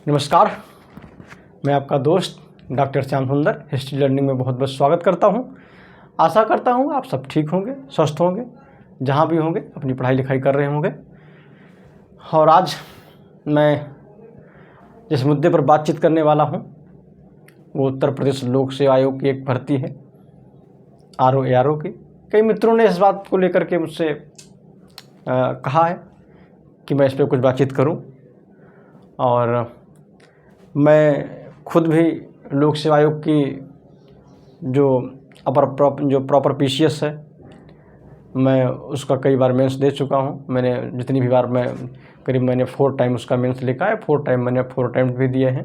नमस्कार, मैं आपका दोस्त डॉक्टर श्याम सुंदर हिस्ट्री लर्निंग में बहुत बहुत स्वागत करता हूं। आशा करता हूं आप सब ठीक होंगे, स्वस्थ होंगे, जहां भी होंगे अपनी पढ़ाई लिखाई कर रहे होंगे। और आज मैं जिस मुद्दे पर बातचीत करने वाला हूं वो उत्तर प्रदेश लोक सेवा आयोग की एक भर्ती है, आरओ की। कई मित्रों ने इस बात को लेकर के मुझसे कहा है कि मैं इस पर कुछ बातचीत करूं, और मैं खुद भी लोक सेवा आयोग की जो प्रॉपर पीसीएस है, मैं उसका कई बार मेंस दे चुका हूं। मैंने जितनी भी बार मैंने 4 टाइम उसका मेंस लिखा है, 4 टाइम मैंने 4 अटैम्प्ट भी दिए हैं,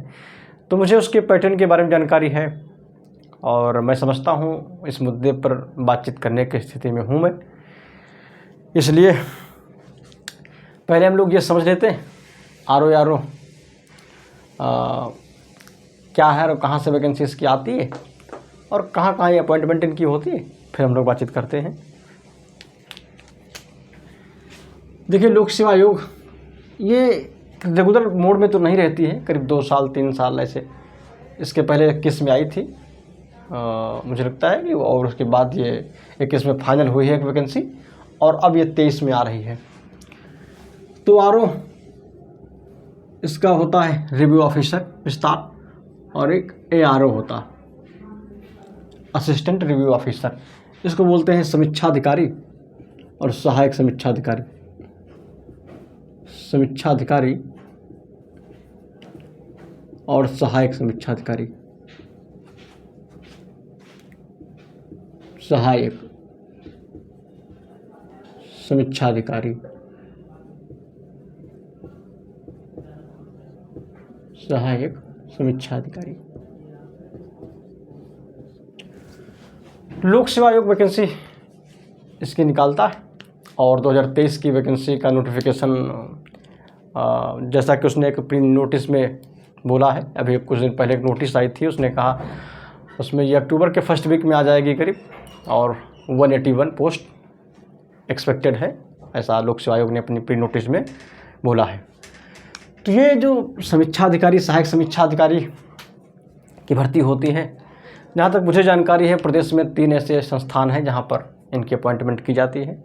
तो मुझे उसके पैटर्न के बारे में जानकारी है और मैं समझता हूं इस मुद्दे पर बातचीत करने की स्थिति में हूं मैं। इसलिए पहले हम लोग ये समझ लेते हैं आरओ क्या है और कहाँ से वैकेंसी इसकी आती है और कहाँ कहाँ ये अपॉइंटमेंट इनकी होती है, फिर हम लोग बातचीत करते हैं। देखिए, लोक सेवा आयोग ये रेगुलर मोड में तो नहीं रहती है, करीब 2 साल 3 साल ऐसे। इसके पहले 21 में आई थी मुझे लगता है कि, और उसके बाद ये 21 में फाइनल हुई है एक वैकेंसी, और अब ये 23 में आ रही है। तो आरओ इसका होता है रिव्यू ऑफिसर विस्तार, और एक एआरओ होता, असिस्टेंट रिव्यू ऑफिसर। इसको बोलते हैं समीक्षाधिकारी और सहायक समीक्षाधिकारी। समीक्षाधिकारी और सहायक समीक्षाधिकारी। सहायक समीक्षाधिकारी, सहायक समीक्षाधिकारी। लोक सेवा आयोग वैकेंसी इसकी निकालता है, और 2023 की वैकेंसी का नोटिफिकेशन जैसा कि उसने एक प्री नोटिस में बोला है, अभी कुछ दिन पहले एक नोटिस आई थी, उसने कहा उसमें ये अक्टूबर के फर्स्ट वीक में आ जाएगी करीब, और 181 पोस्ट एक्सपेक्टेड है, ऐसा लोक सेवा आयोग ने अपनी प्री नोटिस में बोला है। तो ये जो समीक्षाधिकारी, सहायक समीक्षाधिकारी की भर्ती होती है, जहाँ तक मुझे जानकारी है प्रदेश में 3 ऐसे संस्थान हैं जहाँ पर इनकी अपॉइंटमेंट की जाती है।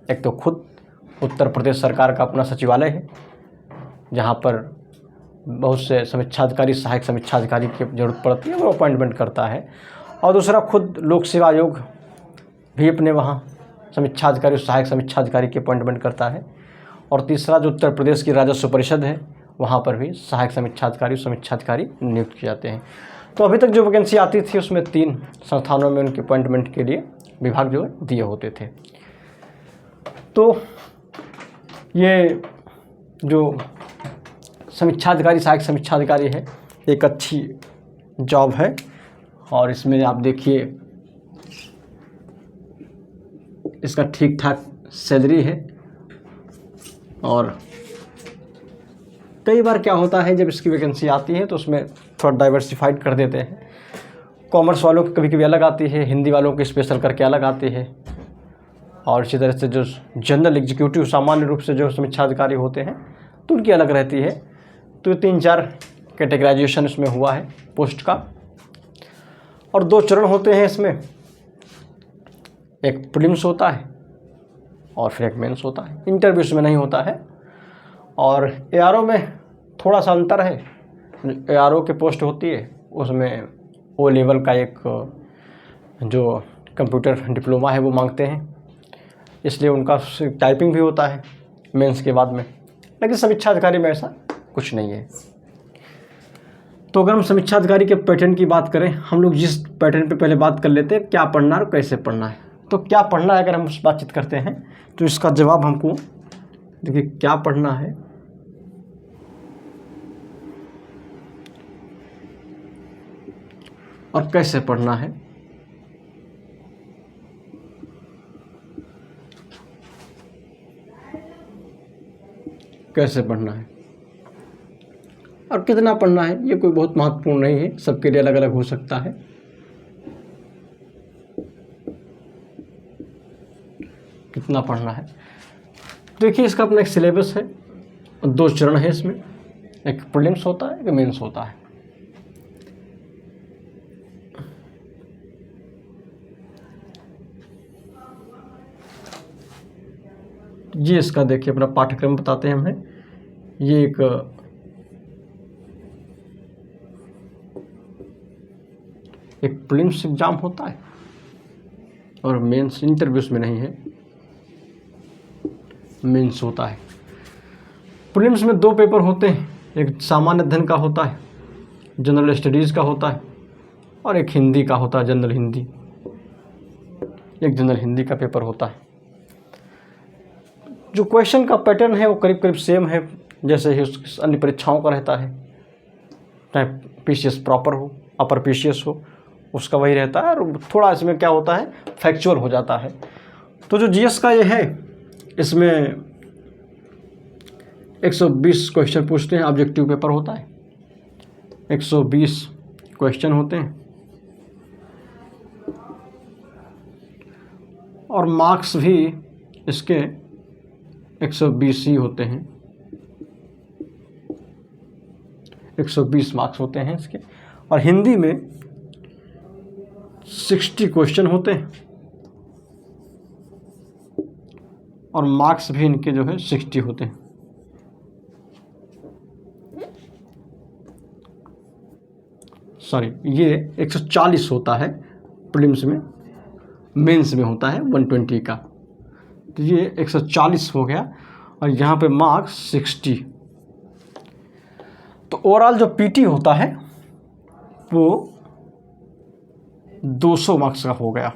एक तो खुद उत्तर प्रदेश सरकार का अपना सचिवालय है, जहाँ पर बहुत से समीक्षाधिकारी, सहायक समीक्षाधिकारी की ज़रूरत पड़ती है, वो अपॉइंटमेंट करता है। और दूसरा खुद लोक सेवा आयोग भी अपने वहाँ समीक्षाधिकारी, सहायक समीक्षाधिकारी की अपॉइंटमेंट करता है। और तीसरा जो उत्तर प्रदेश की राजस्व परिषद है, वहाँ पर भी सहायक समीक्षाधिकारी नियुक्त किए जाते हैं। तो अभी तक जो वैकेंसी आती थी उसमें 3 संस्थानों में उनके अपॉइंटमेंट के लिए विभाग जो है दिए होते थे। तो ये जो समीक्षाधिकारी, सहायक समीक्षाधिकारी है, एक अच्छी जॉब है, और इसमें आप देखिए इसका ठीक ठाक सैलरी है। और कई बार क्या होता है, जब इसकी वैकेंसी आती है तो उसमें थोड़ा डाइवर्सिफाइड कर देते हैं। कॉमर्स वालों की कभी कभी अलग आती है, हिंदी वालों की स्पेशल करके अलग आती है, और इसी तरह से जो जनरल एग्जीक्यूटिव सामान्य रूप से जो समीक्षाधिकारी होते हैं तो उनकी अलग रहती है। तो 3-4 कैटेगराइजेशन इसमें हुआ है पोस्ट का, और 2 चरण होते हैं इसमें, एक प्रीलिम्स होता है और फिर एक मेंस होता है। इंटरव्यू इसमें नहीं होता है। और एआरओ में थोड़ा सा अंतर है। एआरओ की पोस्ट होती है उसमें ओ लेवल का एक जो कंप्यूटर डिप्लोमा है वो मांगते हैं, इसलिए उनका टाइपिंग भी होता है मेंस के बाद में। लेकिन समीक्षाधिकारी में ऐसा कुछ नहीं है। तो अगर हम समीक्षाधिकारी के पैटर्न की बात करें, हम लोग जिस पैटर्न पे पहले बात कर लेते हैं, क्या पढ़ना है और कैसे पढ़ना है। तो क्या पढ़ना है, अगर हम उस बातचीत करते हैं तो इसका जवाब हमको, देखिए क्या पढ़ना है, और कैसे पढ़ना है। कैसे पढ़ना है और कितना पढ़ना है, ये कोई बहुत महत्वपूर्ण नहीं है, सबके लिए अलग अलग हो सकता है। कितना पढ़ना है, देखिए इसका अपना एक सिलेबस है, 2 चरण है इसमें। एक प्रीलिम्स होता है, एक मेंस होता है। ये इसका देखिए अपना पाठ्यक्रम बताते हैं हमें। ये एक प्रीलिम्स एग्जाम होता है और मेंस इंटरव्यूज में नहीं है, मेंस होता है। प्रीलिम्स में 2 पेपर होते हैं, एक सामान्य अध्ययन का होता है, जनरल स्टडीज़ का होता है, और एक हिंदी का होता है, जनरल हिंदी। एक जनरल हिंदी का पेपर होता है। जो क्वेश्चन का पैटर्न है वो करीब करीब सेम है जैसे ही उस अन्य परीक्षाओं का रहता है, चाहे पीसीएस प्रॉपर हो, अपर पीसीएस हो, उसका वही रहता है। और थोड़ा इसमें क्या होता है, फैक्चुअल हो जाता है। तो जो जीएस का ये है, इसमें 120 क्वेश्चन पूछते हैं, ऑब्जेक्टिव पेपर होता है, 120 क्वेश्चन होते हैं और मार्क्स भी इसके 120 ही होते हैं, 120 मार्क्स होते हैं इसके। और हिंदी में 60 क्वेश्चन होते हैं और मार्क्स भी इनके जो है 60 होते हैं। सॉरी, ये 140 होता है प्रीलिम्स में, मेंस में होता है 120 का। तो ये 140 हो गया और यहाँ पे मार्क्स 60। तो ओवरऑल जो पीटी होता है वो 200 मार्क्स का हो गया।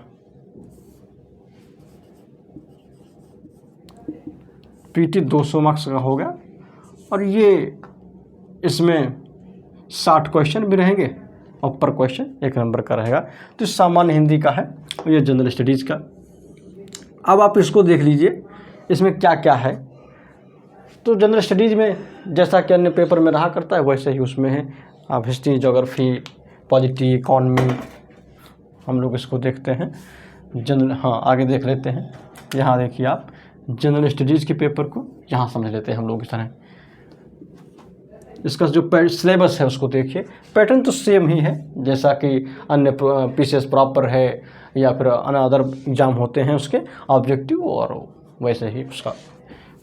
पीटी 200 मार्क्स का हो गया और ये इसमें 60 क्वेश्चन भी रहेंगे और पर क्वेश्चन 1 नंबर का रहेगा। तो सामान्य हिंदी का है, ये जनरल स्टडीज़ का। अब आप इसको देख लीजिए, इसमें क्या क्या है। तो जनरल स्टडीज़ में जैसा कि अन्य पेपर में रहा करता है वैसे ही उसमें है। आप हिस्ट्री, ज्योग्राफी, पॉलिटी, इकॉनमी, हम लोग इसको देखते हैं। जनरल, हाँ आगे देख लेते हैं। यहाँ देखिए आप जनरल स्टडीज़ के पेपर को यहाँ समझ लेते हैं हम लोग इस तरह। इसका जो सिलेबस है उसको देखिए, पैटर्न तो सेम ही है जैसा कि अन्य पीसीएस प्रॉपर है या फिर अदर एग्ज़ाम होते हैं उसके ऑब्जेक्टिव, और वैसे ही उसका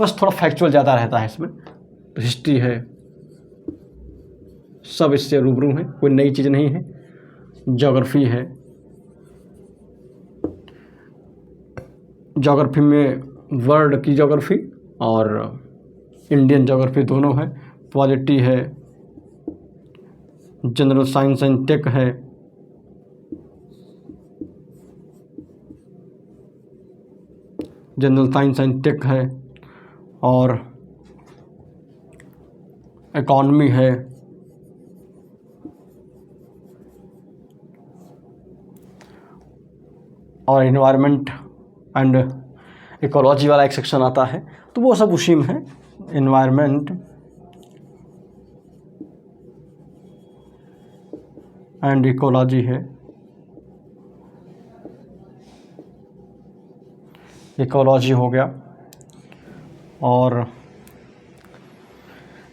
बस थोड़ा फैक्चुअल ज़्यादा रहता है इसमें। तो हिस्ट्री है, सब इससे रूबरू है, कोई नई चीज़ नहीं है। ज्योग्राफी है, ज्योग्राफी में वर्ल्ड की ज्योग्राफी और इंडियन ज्योग्राफी दोनों है। पॉलिटी है, जनरल साइंस एंड टेक है, जनरल साइंस एंड टेक है, और इकॉनमी है, और एनवायरनमेंट एंड इकोलॉजी वाला एक सेक्शन आता है। तो वो सब उसी में है। एनवायरनमेंट एंड इकोलॉजी है, इकोलॉजी हो गया। और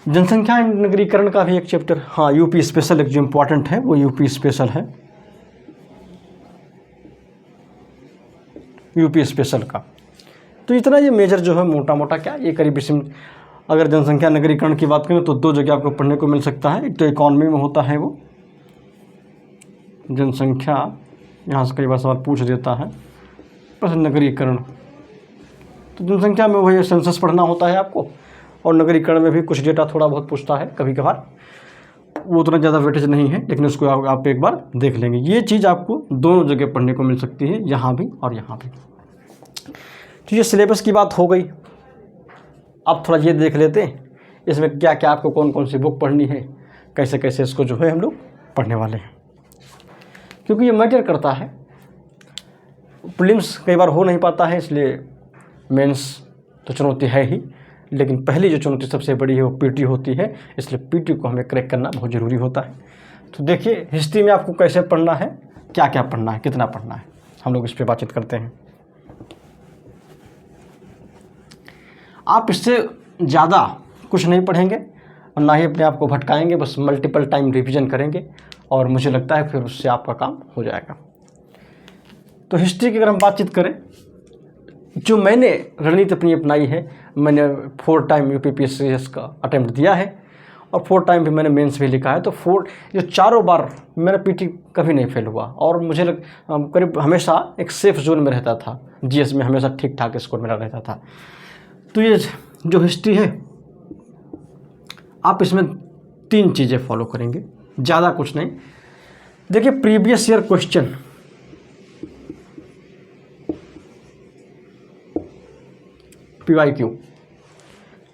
जनसंख्या नगरीकरण का भी एक चैप्टर, हाँ यूपी स्पेशल एक जो इम्पोर्टेंट है वो यूपी स्पेशल है, यूपी स्पेशल का। तो इतना ये मेजर जो है मोटा मोटा क्या ये करीब इसमें, अगर जनसंख्या नगरीकरण की बात करें तो 2 जगह आपको पढ़ने को मिल सकता है। एक तो इकॉनमी में होता है वो जनसंख्या, यहाँ से कई बार सवाल पूछ देता है, पर नगरीकरण तो जनसंख्या में वही सेंसस पढ़ना होता है आपको, और नगरीकरण में भी कुछ डेटा थोड़ा बहुत पूछता है कभी कभार, वो उतना ज़्यादा वेटेज नहीं है, लेकिन उसको आप एक बार देख लेंगे। ये चीज़ आपको दोनों जगह पढ़ने को मिल सकती है, यहाँ भी और यहाँ भी। तो ये सिलेबस की बात हो गई। अब थोड़ा ये देख लेते हैं इसमें क्या क्या आपको कौन कौन सी बुक पढ़नी है, कैसे कैसे इसको जो है हम लोग पढ़ने वाले हैं, क्योंकि ये मैटर करता है। प्रीलिम्स कई बार हो नहीं पाता है, इसलिए मेंस तो चुनौती है ही, लेकिन पहली जो चुनौती सबसे बड़ी है वो पीटी होती है, इसलिए पीटी को हमें क्रैक करना बहुत ज़रूरी होता है। तो देखिए हिस्ट्री में आपको कैसे पढ़ना है, क्या क्या पढ़ना है, कितना पढ़ना है, हम लोग इस पर बातचीत करते हैं। आप इससे ज़्यादा कुछ नहीं पढ़ेंगे, और ना ही अपने आप को भटकाएंगे, बस मल्टीपल टाइम रिवीजन करेंगे और मुझे लगता है फिर उससे आपका काम हो जाएगा। तो हिस्ट्री की अगर हम बातचीत करें, जो मैंने रणनीति अपनी अपनाई है, मैंने 4 टाइम UPPSC का अटैम्प्ट दिया है और 4 टाइम भी मैंने मेंस भी लिखा है। तो 4 जो चारों बार मेरा PT कभी नहीं फेल हुआ और मुझे करीब हमेशा एक सेफ जोन में रहता था। GS में हमेशा ठीक ठाक स्कोर मेरा रहता था। तो ये जो हिस्ट्री है, आप इसमें 3 चीज़ें फॉलो करेंगे, ज़्यादा कुछ नहीं। देखिए, previous year question, PYQ,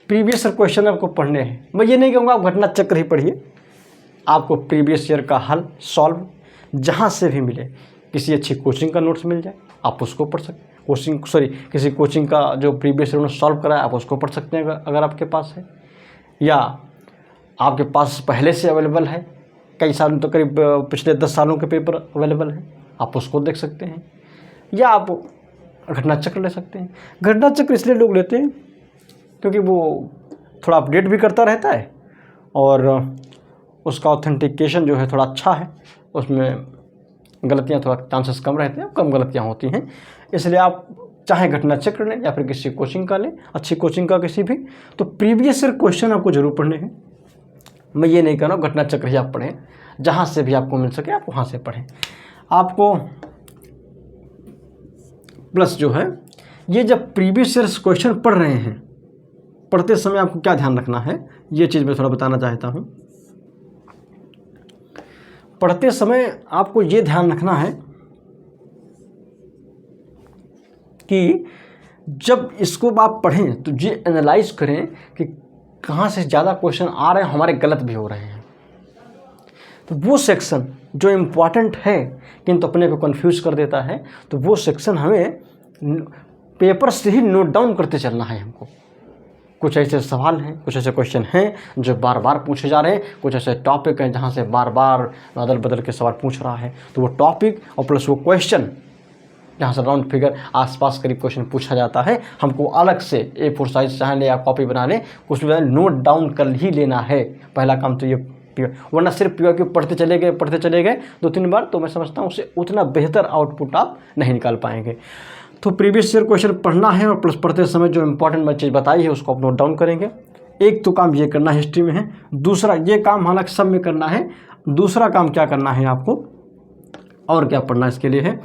previous year question आपको पढ़ने हैं। मैं ये नहीं कहूँगा आप घटना चक्र ही पढ़िए, आपको प्रीवियस ईयर का हल सॉल्व जहाँ से भी मिले, किसी अच्छी कोचिंग का नोट्स मिल जाए आप उसको पढ़ सकते हैं। किसी कोचिंग का जो प्रीवियस ईयर उन्होंने सॉल्व करा है आप उसको पढ़ सकते हैं अगर आपके पास है, या आपके पास पहले से अवेलेबल है, कई सालों तो करीब पिछले 10 सालों के पेपर अवेलेबल हैं, आप उसको देख सकते हैं, या आप घटना चक्र ले सकते हैं। घटना चक्र इसलिए लोग लेते हैं क्योंकि वो थोड़ा अपडेट भी करता रहता है और उसका ऑथेंटिकेशन जो है थोड़ा अच्छा है, उसमें गलतियाँ थोड़ा चांसेस कम रहते हैं, कम गलतियाँ होती हैं। इसलिए आप चाहे घटना चक्र लें या फिर किसी कोचिंग का लें, अच्छी कोचिंग का किसी भी, तो प्रीवियस ईयर क्वेश्चन आपको जरूर पढ़ने हैं। मैं ये नहीं कह रहा हूँ घटना चक्र ही आप पढ़ें, जहाँ से भी आपको मिल सके आप वहाँ से पढ़ें। आपको प्लस जो है, ये जब प्रीवियस ईयर क्वेश्चन पढ़ रहे हैं, पढ़ते समय आपको क्या ध्यान रखना है, ये चीज़ मैं थोड़ा बताना चाहता हूँ। पढ़ते समय आपको ये ध्यान रखना है कि जब इसको आप पढ़ें तो ये एनालाइज करें कि कहाँ से ज़्यादा क्वेश्चन आ रहे हैं, हमारे गलत भी हो रहे हैं। तो वो सेक्शन जो इम्पॉर्टेंट है किंतु अपने को कंफ्यूज कर देता है, तो वो सेक्शन हमें पेपर से ही नोट डाउन करते चलना है। हमको कुछ ऐसे सवाल हैं, कुछ ऐसे क्वेश्चन हैं जो बार बार पूछे जा रहे हैं, कुछ ऐसे टॉपिक हैं जहाँ से बार बार बदल बदल के सवाल पूछ रहा है, तो वो टॉपिक और प्लस वो क्वेश्चन जहाँ से राउंड फिगर आसपास करीब क्वेश्चन पूछा जाता है, हमको अलग से A4 साइज चाहे ले या कॉपी बना लें, कुछ भी नोट डाउन कर ही लेना है। पहला काम तो ये, वरना सिर्फ PYQ पढ़ते चले गए 2-3 बार, तो मैं समझता हूँ उससे उतना बेहतर आउटपुट आप नहीं निकाल पाएंगे। तो प्रीवियस ईयर क्वेश्चन पढ़ना है और प्लस पढ़ते समय जो इंपॉर्टेंट मैं चीज़ बताई है उसको आप नोट डाउन करेंगे। एक तो काम ये करना हिस्ट्री में है, दूसरा ये काम हालांकि सब में करना है, दूसरा काम क्या करना है आपको और क्या पढ़ना इसके लिए है,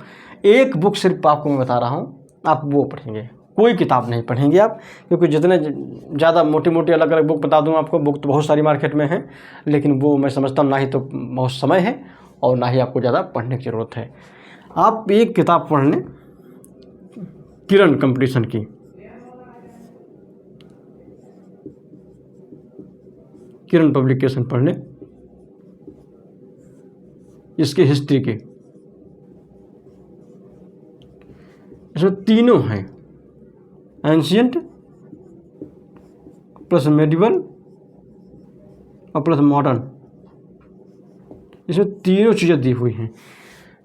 एक बुक सिर्फ आपको मैं बता रहा हूँ, आप वो पढ़ेंगे, कोई किताब नहीं पढ़ेंगे आप, क्योंकि जितने ज़्यादा मोटी मोटी अलग अलग बुक बता दूँ आपको, बुक तो बहुत सारी मार्केट में है, लेकिन वो मैं समझता हूँ ना ही तो बहुत समय है और ना ही आपको ज़्यादा पढ़ने की ज़रूरत है। आप एक किताब पढ़ लें किरण कंपटीशन की, किरण पब्लिकेशन पढ़ लें, इसकी हिस्ट्री की, इसमें तीनों हैं, एंशियंट प्लस मेडिवल और प्लस मॉडर्न, इसमें तीनों चीज़ें दी हुई हैं।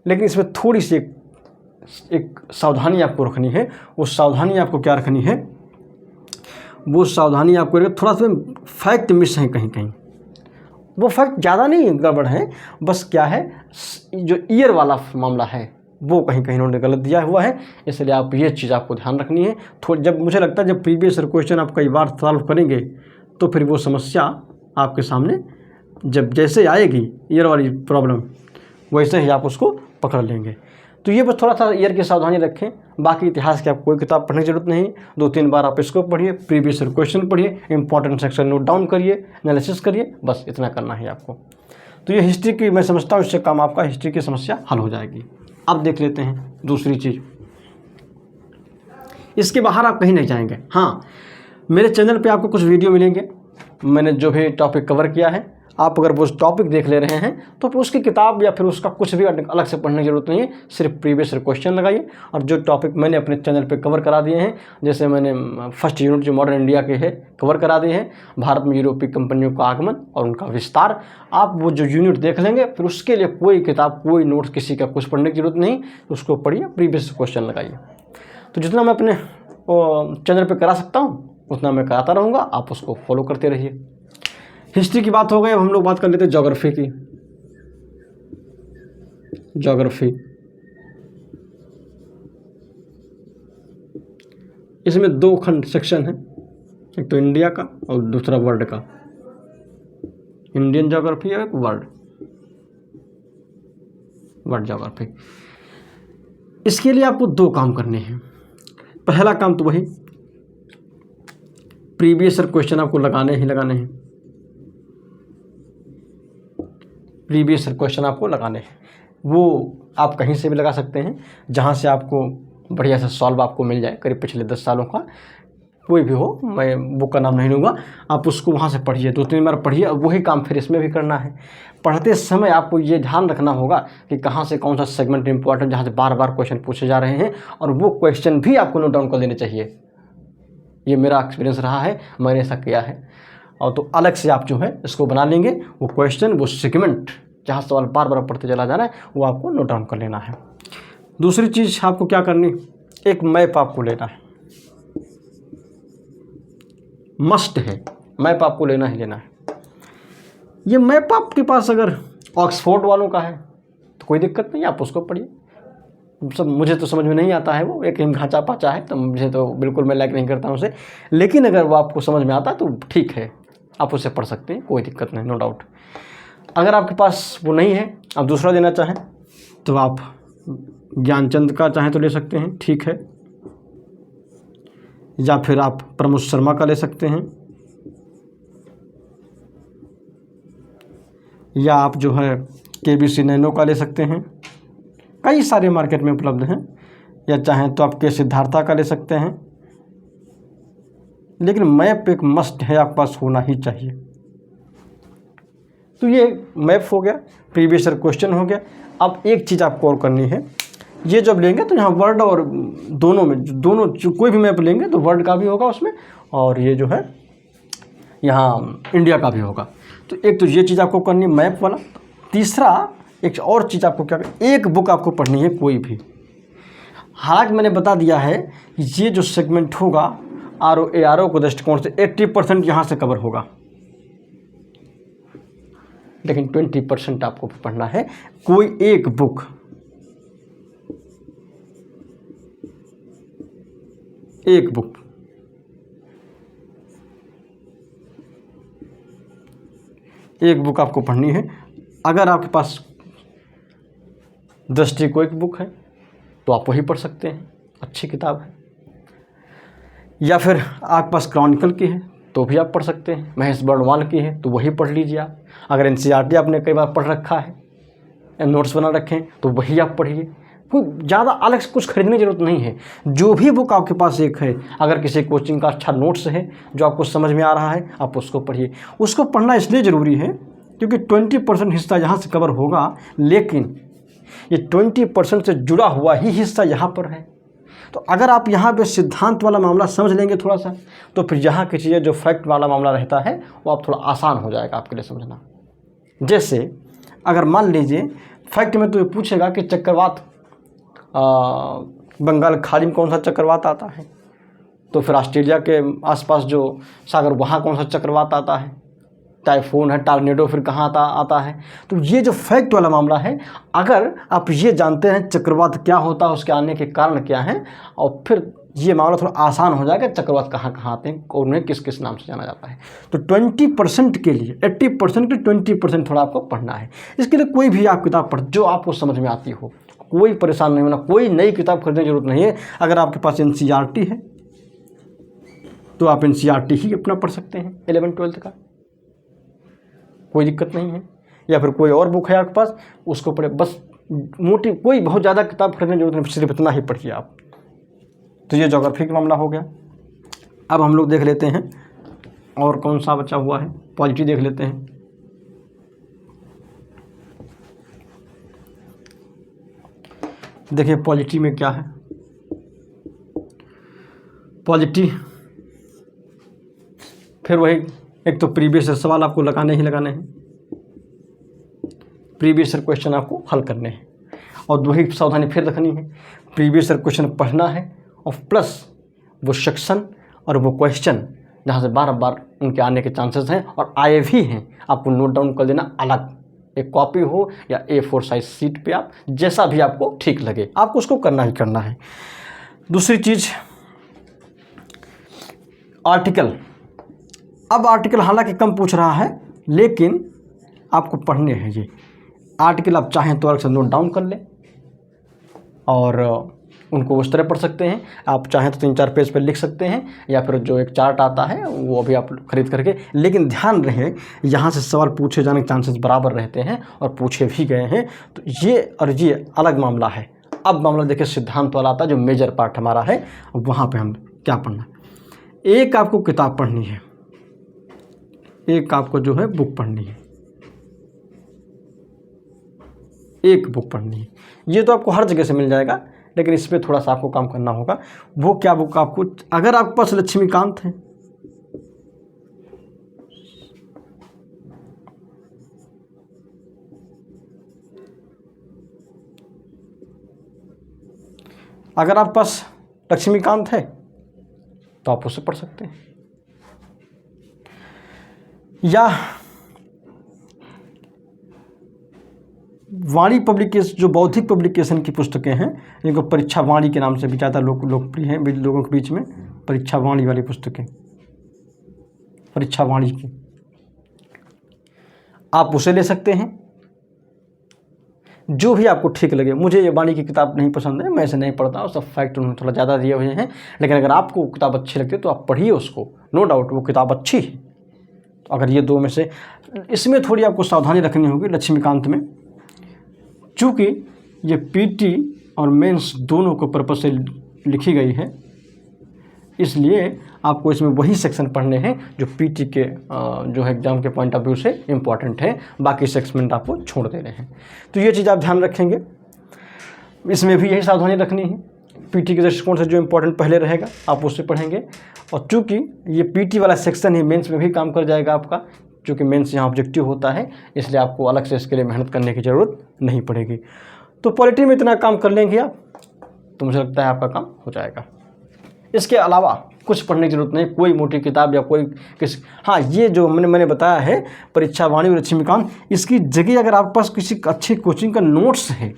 लेकिन इसमें थोड़ी सी एक सावधानी आपको रखनी है। वो सावधानी आपको क्या रखनी है, वो सावधानी आपको थोड़ा सा फैक्ट मिस है कहीं कहीं, वो फैक्ट ज़्यादा नहीं गड़बड़ है, बस क्या है जो ईयर वाला मामला है वो कहीं कहीं उन्होंने गलत दिया हुआ है, इसलिए आप ये चीज़ आपको ध्यान रखनी है। जब मुझे लगता है जब प्रीवियस ईयर क्वेश्चन आप कई बार सॉल्व करेंगे तो फिर वो समस्या आपके सामने जब जैसे आएगी ईयर वाली प्रॉब्लम, वैसे ही आप उसको पकड़ लेंगे। तो ये बस थोड़ा सा ईयर की सावधानी रखें, बाकी इतिहास की आप कोई किताब पढ़ने की जरूरत नहीं, 2-3 बार आप इसको पढ़िए, प्रीवियस ईयर क्वेश्चन पढ़िए, इंपॉर्टेंट सेक्शन नोट डाउन करिए, एनालिसिस करिए, बस इतना करना है आपको। तो ये हिस्ट्री की मैं समझता हूँ इससे काम आपका हिस्ट्री की समस्या हल हो जाएगी। अब देख लेते हैं दूसरी चीज़, इसके बाहर आप कहीं नहीं जाएंगे। हाँ, मेरे चैनल पे आपको कुछ वीडियो मिलेंगे, मैंने जो भी टॉपिक कवर किया है, आप अगर वो टॉपिक देख ले रहे हैं तो उसकी किताब या फिर उसका कुछ भी अलग से पढ़ने की जरूरत नहीं है, सिर्फ प्रीवियस ईयर क्वेश्चन लगाइए और जो टॉपिक मैंने अपने चैनल पे कवर करा दिए हैं, जैसे मैंने फर्स्ट यूनिट जो मॉडर्न इंडिया के है कवर करा दिए हैं, भारत में यूरोपीय कंपनियों का आगमन और उनका विस्तार, आप वो जो यूनिट देख लेंगे, फिर उसके लिए कोई किताब कोई नोट्स किसी का कुछ पढ़ने की जरूरत नहीं, उसको पढ़िए, प्रीवियस क्वेश्चन लगाइए। तो जितना मैं अपने चैनल पर करा सकता हूँ उतना मैं कराता रहूँगा, आप उसको फॉलो करते रहिए। हिस्ट्री की बात हो गई, अब हम लोग बात कर लेते हैं ज्योग्राफी की। ज्योग्राफी, इसमें 2 खंड सेक्शन है, एक तो इंडिया का और दूसरा वर्ल्ड का। इंडियन ज्योग्राफी और एक वर्ल्ड ज्योग्राफी। इसके लिए आपको 2 काम करने हैं। पहला काम तो वही प्रीवियस ईयर क्वेश्चन आपको लगाने ही लगाने हैं। प्रीवियस ईयर क्वेश्चन आपको लगाने हैं, वो आप कहीं से भी लगा सकते हैं जहाँ से आपको बढ़िया से सॉल्व आपको मिल जाए, करीब पिछले 10 सालों का कोई भी हो, मैं बुक का नाम नहीं लूँगा, आप उसको वहाँ से पढ़िए, 2-3 बार पढ़िए। अब वही काम फिर इसमें भी करना है। पढ़ते समय आपको ये ध्यान रखना होगा कि कहाँ से कौन सा सेगमेंट इंपॉर्टेंट, जहाँ से बार बार क्वेश्चन पूछे जा रहे हैं, और वो क्वेश्चन भी आपको नोट डाउन कर लेने चाहिए। ये मेरा एक्सपीरियंस रहा है, मैंने ऐसा किया है। और तो अलग से आप जो है इसको बना लेंगे, वो क्वेश्चन, वो सेगमेंट जहाँ सवाल बार बार पढ़ते चला जा रहा है, वो आपको नोट डाउन कर लेना है। दूसरी चीज़ आपको क्या करनी, एक मैप आपको लेना है, मस्ट है, मैप आपको लेना ही लेना है। ये मैप आपके पास अगर ऑक्सफोर्ड वालों का है तो कोई दिक्कत नहीं, आप उसको पढ़िए। सब मुझे तो समझ में नहीं आता है, वो एक घाचा पाचा है, तो मुझे तो बिल्कुल मैं लाइक नहीं करता हूँ उसे। लेकिन अगर वो आपको समझ में आता है तो ठीक है, आप उसे पढ़ सकते हैं, कोई दिक्कत नहीं, नो डाउट। अगर आपके पास वो नहीं है, आप दूसरा देना चाहें तो आप ज्ञानचंद का चाहें तो ले सकते हैं, ठीक है, या फिर आप प्रमोद शर्मा का ले सकते हैं, या आप जो है KBC नैनो का ले सकते हैं, कई सारे मार्केट में उपलब्ध हैं। या चाहें तो आप के सिद्धार्था का ले सकते हैं। लेकिन मैप एक मस्ट है, आपके पास होना ही चाहिए। तो ये मैप हो गया, प्रीवियस ईयर क्वेश्चन हो गया। अब एक चीज़ आपको और करनी है, ये जब लेंगे तो यहाँ वर्ल्ड और दोनों में, दोनों जो कोई भी मैप लेंगे तो वर्ल्ड का भी होगा उसमें, और ये जो है यहाँ इंडिया का भी होगा। तो एक तो ये चीज़ आपको करनी है, मैप वाला। तीसरा एक और चीज़ आपको क्या करनी, एक बुक आपको पढ़नी है कोई भी। हालांकि मैंने बता दिया है कि ये जो सेगमेंट होगा RO को दृष्टिकोण से 80% यहाँ से कवर होगा, लेकिन 20% आपको पढ़ना है कोई एक बुक। एक बुक, एक बुक आपको पढ़नी है। अगर आपके पास दृष्टि को एक बुक है तो आप वही पढ़ सकते हैं, अच्छी किताब है। या फिर आपके पास क्रॉनिकल की है तो भी आप पढ़ सकते हैं, महेश बर्णवाल की है तो वही पढ़ लीजिए आप। अगर NCERT आपने कई बार पढ़ रखा है, नोट्स बना रखे हैं, तो वही आप पढ़िए। कोई ज़्यादा अलग से कुछ खरीदने की जरूरत नहीं है। जो भी बुक आपके पास एक है, अगर किसी कोचिंग का अच्छा नोट्स है जो आपको समझ में आ रहा है, आप उसको पढ़िए। उसको पढ़ना इसलिए ज़रूरी है क्योंकि 20% हिस्सा यहाँ से कवर होगा, लेकिन ये 20% से जुड़ा हुआ ही हिस्सा यहाँ पर है। तो अगर आप यहाँ पे सिद्धांत वाला मामला समझ लेंगे थोड़ा सा, तो फिर यहाँ की चीज़ें जो फैक्ट वाला मामला रहता है वो आप थोड़ा आसान हो जाएगा आपके लिए समझना। जैसे अगर मान लीजिए फैक्ट में तो ये पूछेगा कि चक्रवात बंगाल खाड़ी में कौन सा चक्रवात आता है, तो फिर ऑस्ट्रेलिया के आसपास जो सागर वहाँ कौन सा चक्रवात आता है, टाइफून है, टॉर्नेडो फिर कहाँ आता है। तो ये जो फैक्ट वाला मामला है, अगर आप ये जानते हैं चक्रवात क्या होता है, उसके आने के कारण क्या हैं, और फिर ये मामला थोड़ा आसान हो जाएगा, चक्रवात कहाँ कहाँ आते हैं और उन्हें किस किस नाम से जाना जाता है। तो 20% के लिए 80% के 20% थोड़ा आपको पढ़ना है। इसके लिए कोई भी आप किताब पढ़ जो आपको समझ में आती हो, कोई परेशान नहीं होना, कोई नई किताब खरीदने की जरूरत नहीं है। अगर आपके पास NCERT है तो आप NCERT ही अपना पढ़ सकते हैं 11-12 का, कोई दिक्कत नहीं है। या फिर कोई और बुक है आपके पास, उसको पढ़े, बस मोटी, कोई बहुत ज़्यादा किताब खरीदने की जरूरत नहीं, सिर्फ इतना ही पढ़िए आप। तो ये ज्योग्राफी का मामला हो गया। अब हम लोग देख लेते हैं और कौन सा बचा हुआ है, पॉलिटी देख लेते हैं। देखिए पॉलिटी में क्या है। पॉलिटी फिर वही, एक तो प्रीवियस ईयर सवाल आपको लगाने ही लगाने हैं, प्रीवियस ईयर क्वेश्चन आपको हल करने हैं, और वही सावधानी फिर रखनी है, प्रीवियस ईयर क्वेश्चन पढ़ना है और प्लस वो सेक्शन और वो क्वेश्चन जहाँ से बार बार उनके आने के चांसेस हैं और आए भी हैं। आपको नोट डाउन कर देना, अलग एक कॉपी हो या A4 साइज शीट पे, आप जैसा भी आपको ठीक लगे आपको उसको करना ही करना है। दूसरी चीज़ आर्टिकल। अब आर्टिकल हालांकि कम पूछ रहा है लेकिन आपको पढ़ने हैं ये आर्टिकल। आप चाहें तो अलग से नोट डाउन कर लें और उनको उस तरह पढ़ सकते हैं। आप चाहें तो 3-4 पेज पर लिख सकते हैं या फिर जो एक चार्ट आता है वो भी आप खरीद करके। लेकिन ध्यान रहे यहाँ से सवाल पूछे जाने के चांसेस बराबर रहते हैं और पूछे भी गए हैं, तो ये और ये अलग मामला है। अब मामला देखिए सिद्धांत वाला आता है, जो मेजर पार्ट हमारा है, वहाँ पर हम क्या पढ़ना है। एक आपको किताब पढ़नी है, एक आपको जो है बुक पढ़नी है, एक बुक पढ़नी है। ये तो आपको हर जगह से मिल जाएगा लेकिन इस पर थोड़ा सा आपको काम करना होगा। वो क्या बुक आपको, अगर आपके पास लक्ष्मीकांत है, अगर आपके पास लक्ष्मीकांत है तो आप उससे पढ़ सकते हैं। या वाणी पब्लिकेशन, जो बौद्धिक पब्लिकेशन की पुस्तकें हैं जिनको परीक्षा वाणी के नाम से भी ज़्यादा लोकप्रिय हैं लोगों के बीच में, परीक्षा वाणी वाली पुस्तकें, परीक्षा वाणी की, आप उसे ले सकते हैं। जो भी आपको ठीक लगे। मुझे ये वाणी की किताब नहीं पसंद है, मैं इसे नहीं पढ़ता, और सब फैक्ट उन्होंने थोड़ा ज़्यादा दिए हुए हैं, लेकिन अगर आपको किताब अच्छी लगती है तो आप पढ़िए उसको, नो डाउट वो किताब अच्छी है। तो अगर ये दो में से, इसमें थोड़ी आपको सावधानी रखनी होगी लक्ष्मीकांत में, चूँकि ये पीटी और मेंस दोनों को पर्पज से लिखी गई है, इसलिए आपको इसमें वही सेक्शन पढ़ने हैं जो पीटी के जो है एग्ज़ाम के पॉइंट ऑफ व्यू से इम्पॉर्टेंट है, बाकी सेक्शन आपको छोड़ दे रहे हैं। तो ये चीज़ आप ध्यान रखेंगे, इसमें भी यही सावधानी रखनी है। पीटी के दृष्टिकोण से जो इम्पोर्टेंट पहले रहेगा आप उससे पढ़ेंगे, और चूँकि ये पीटी वाला सेक्शन ही मेंस में भी काम कर जाएगा आपका, चूँकि मेंस यहाँ ऑब्जेक्टिव होता है, इसलिए आपको अलग से इसके लिए मेहनत करने की ज़रूरत नहीं पड़ेगी। तो पॉलिटी में इतना काम कर लेंगे आप, तो मुझे लगता है आपका काम हो जाएगा। इसके अलावा कुछ पढ़ने की जरूरत नहीं, कोई मोटी किताब या कोई किसी, हाँ ये जो मैंने बताया है परीक्षा वाणी और लक्ष्मीकांत, इसकी जगह अगर आपके पास किसी अच्छी कोचिंग का नोट्स है